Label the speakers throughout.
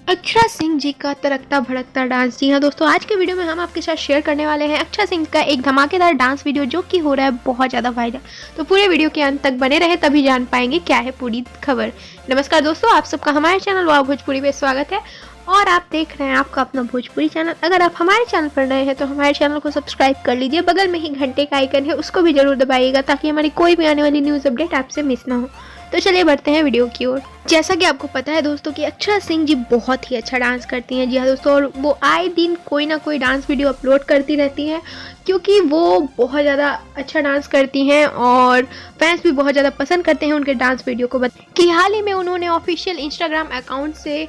Speaker 1: अक्षरा सिंह जी का तड़कता भड़कता डांस। जी हाँ दोस्तों, आज के वीडियो में हम आपके साथ शेयर करने वाले हैं अक्षरा सिंह का एक धमाकेदार डांस वीडियो जो कि हो रहा है बहुत ज़्यादा वायरल। तो पूरे वीडियो के अंत तक बने रहे तभी जान पाएंगे क्या है पूरी खबर। नमस्कार दोस्तों, आप सबका हमारे चैनल वाव भोजपुरी में स्वागत है और आप देख रहे हैं आपका अपना भोजपुरी चैनल। अगर आप हमारे चैनल पर नए हैं तो हमारे चैनल को सब्सक्राइब कर लीजिए, बगल में ही घंटे का आइकन है उसको भी जरूर दबाइएगा ताकि हमारी कोई भी आने वाली न्यूज़ अपडेट आपसे मिस ना हो। तो चलिए बढ़ते हैं वीडियो की ओर। जैसा कि आपको पता है दोस्तों कि अक्षरा सिंह जी बहुत ही अच्छा डांस करती हैं। जी हाँ दोस्तों, और वो आए दिन कोई ना कोई डांस वीडियो अपलोड करती रहती हैं क्योंकि वो बहुत ज़्यादा अच्छा डांस करती हैं और फैंस भी बहुत ज़्यादा पसंद करते हैं उनके डांस वीडियो को। कि हाल ही में उन्होंने ऑफिशियल इंस्टाग्राम अकाउंट से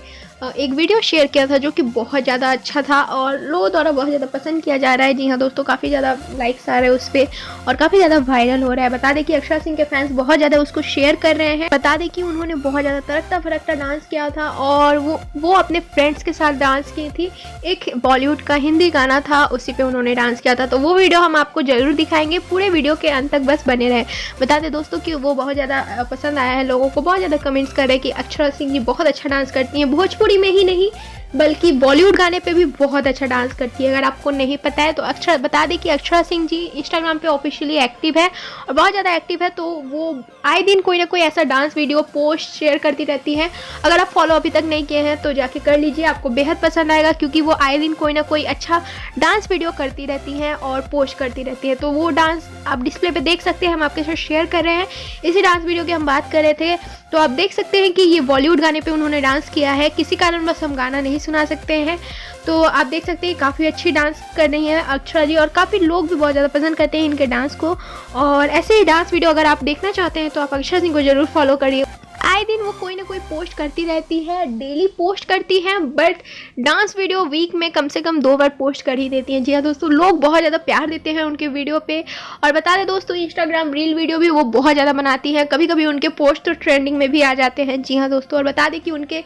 Speaker 1: एक वीडियो शेयर किया था जो कि बहुत ज़्यादा अच्छा था और लोगों द्वारा बहुत ज़्यादा पसंद किया जा रहा है। जी हाँ दोस्तों, काफ़ी ज़्यादा लाइक्स आ रहे हैं उस पर और काफ़ी ज़्यादा वायरल हो रहा है। बता दें कि अक्षरा सिंह के फैंस बहुत ज़्यादा उसको शेयर कर रहे हैं। बता दें कि उन्होंने बहुत ज़्यादा तड़कता फड़कता डांस किया था और वो अपने फ्रेंड्स के साथ डांस की थी। एक बॉलीवुड का हिंदी गाना था, उसी पे उन्होंने डांस किया था। तो वो वीडियो हम आपको जरूर दिखाएंगे, पूरे वीडियो के अंत तक बस बने रहे। बता दें दोस्तों कि वो बहुत ज़्यादा पसंद आया है, लोगों को बहुत ज़्यादा कमेंट्स कर रहे हैं कि अक्षरा सिंह जी बहुत अच्छा डांस करती हैं। भोजपुरी में ही नहीं बल्कि बॉलीवुड गाने पे भी बहुत अच्छा डांस करती है। अगर आपको नहीं पता है तो बता दें कि अक्षरा सिंह जी इंस्टाग्राम पे ऑफिशियली एक्टिव है और बहुत ज़्यादा एक्टिव है। तो वो आए दिन कोई ना कोई ऐसा डांस वीडियो पोस्ट शेयर करती रहती है। अगर आप फॉलो अभी तक नहीं किए हैं तो जाके कर लीजिए, आपको बेहद पसंद आएगा क्योंकि वो आए दिन कोई ना कोई अच्छा डांस वीडियो करती रहती हैं और पोस्ट करती रहती है। तो वो डांस आप डिस्प्ले पे देख सकते हैं, हम आपके साथ शेयर कर रहे हैं। इसी डांस वीडियो की हम बात कर रहे थे तो आप देख सकते हैं कि ये बॉलीवुड गाने पे उन्होंने डांस किया है। किसी कारणवश हम गाना नहीं सुना सकते हैं, तो आप देख सकते हैं काफ़ी अच्छी डांस कर रही हैं अक्षरा जी और काफ़ी लोग भी बहुत ज़्यादा पसंद करते हैं इनके डांस को। और ऐसे ही डांस वीडियो अगर आप देखना चाहते हैं तो आप अक्षरा सिंह को ज़रूर फॉलो करिए। आए दिन वो कोई ना कोई पोस्ट करती रहती है, डेली पोस्ट करती हैं, बट डांस वीडियो वीक में कम से कम 2 बार पोस्ट कर ही देती हैं। जी हाँ दोस्तों, लोग बहुत ज़्यादा प्यार देते हैं उनके वीडियो पे। और बता दें दोस्तों, इंस्टाग्राम रील वीडियो भी वो बहुत ज़्यादा बनाती हैं, कभी कभी उनके पोस्ट तो ट्रेंडिंग में भी आ जाते हैं। जी हाँ दोस्तों, और बता दें कि उनके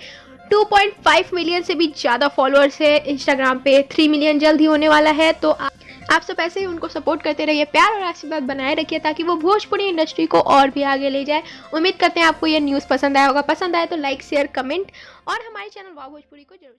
Speaker 1: 2.5 मिलियन से भी ज़्यादा फॉलोअर्स है इंस्टाग्राम पे, 3 मिलियन जल्द ही होने वाला है। तो आप सब ऐसे ही उनको सपोर्ट करते रहिए, प्यार और आशीर्वाद बनाए रखिए ताकि वो भोजपुरी इंडस्ट्री को और भी आगे ले जाए। उम्मीद करते हैं आपको ये न्यूज़ पसंद आया होगा। पसंद आए तो लाइक शेयर कमेंट और हमारे चैनल वाव भोजपुरी को जरूर